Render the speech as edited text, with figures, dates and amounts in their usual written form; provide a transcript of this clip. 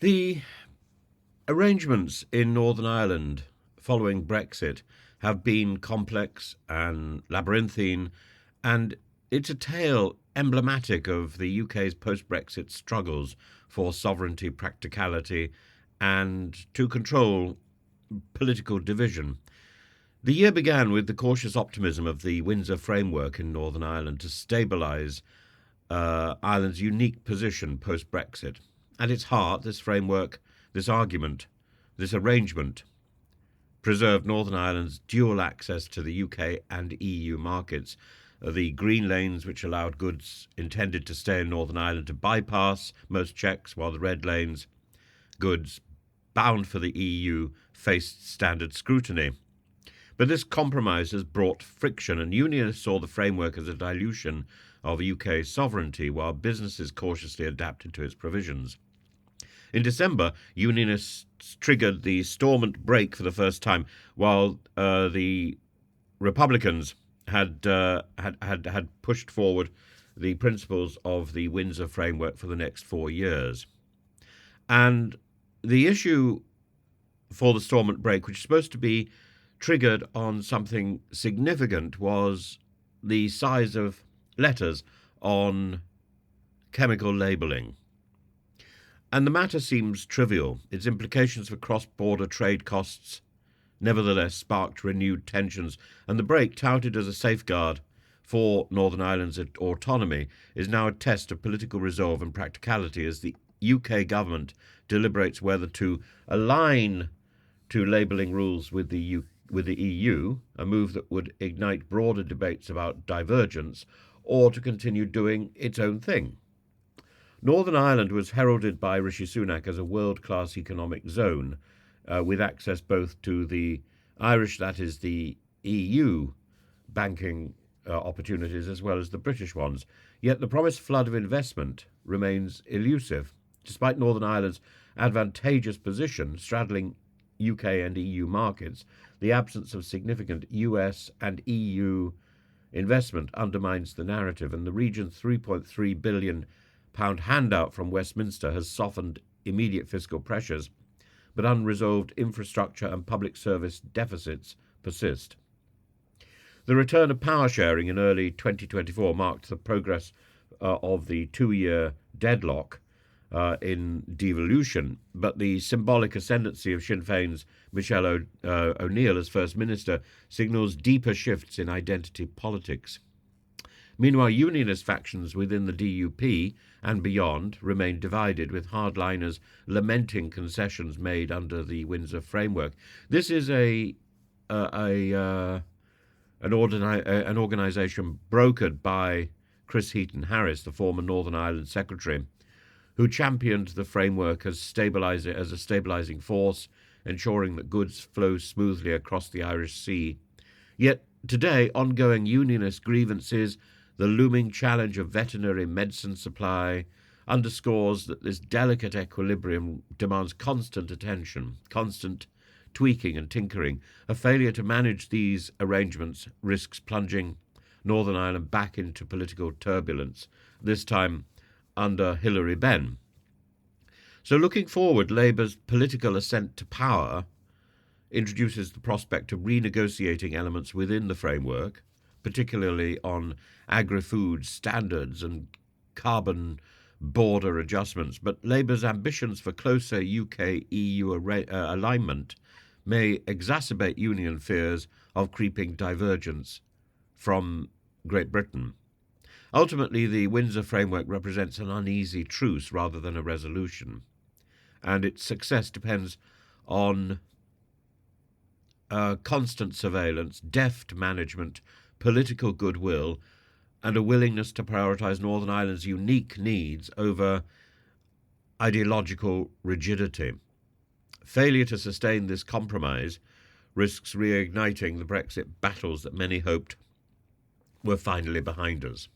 The arrangements in Northern Ireland following Brexit have been complex and labyrinthine, and it's a tale emblematic of the UK's post Brexit struggles for sovereignty, practicality, and to control political division. The year began with the cautious optimism of the Windsor framework in Northern Ireland to stabilise Ireland's unique position post Brexit. At its heart, this framework, this argument, this arrangement preserved Northern Ireland's dual access to the UK and EU markets. The green lanes, which allowed goods intended to stay in Northern Ireland to bypass most checks, while the red lanes, goods bound for the EU, faced standard scrutiny. But this compromise has brought friction, and unionists saw the framework as a dilution of UK sovereignty, while businesses cautiously adapted to its provisions. In December, unionists triggered the Stormont break for the first time, while the Republicans had pushed forward the principles of the Windsor framework for the next 4 years. And the issue for the Stormont break, which is supposed to be triggered on something significant, was the size of letters on chemical labelling. And the matter seems trivial. Its implications for cross-border trade costs nevertheless sparked renewed tensions, and the break, touted as a safeguard for Northern Ireland's autonomy, is now a test of political resolve and practicality as the UK government deliberates whether to align to labelling rules with the EU, a move that would ignite broader debates about divergence, or to continue doing its own thing. Northern Ireland was heralded by Rishi Sunak as a world-class economic zone, with access both to the Irish, that is the EU, banking opportunities as well as the British ones. Yet the promised flood of investment remains elusive. Despite Northern Ireland's advantageous position straddling UK and EU markets, the absence of significant US and EU investment undermines the narrative, and the region's £3.3 billion handout from Westminster has softened immediate fiscal pressures, but unresolved infrastructure and public service deficits persist. The return of power sharing in early 2024 marked the progress of the 2-year deadlock in devolution, but the symbolic ascendancy of Sinn Féin's Michelle O'Neill as First Minister signals deeper shifts in identity politics. Meanwhile, unionist factions within the DUP and beyond remain divided, with hardliners lamenting concessions made under the Windsor framework. This is an organisation brokered by Chris Heaton-Harris, the former Northern Ireland Secretary, who championed the framework as a stabilising force, ensuring that goods flow smoothly across the Irish Sea. Yet today, ongoing unionist grievances, the looming challenge of veterinary medicine supply, underscores that this delicate equilibrium demands constant attention, constant tweaking and tinkering. A failure to manage these arrangements risks plunging Northern Ireland back into political turbulence, this time under Hilary Benn. So looking forward, Labour's political ascent to power introduces the prospect of renegotiating elements within the framework, particularly on agri-food standards and carbon border adjustments. But Labour's ambitions for closer UK-EU alignment may exacerbate union fears of creeping divergence from Great Britain. Ultimately, the Windsor framework represents an uneasy truce rather than a resolution, and its success depends on constant surveillance, deft management, political goodwill, and a willingness to prioritise Northern Ireland's unique needs over ideological rigidity. Failure to sustain this compromise risks reigniting the Brexit battles that many hoped were finally behind us.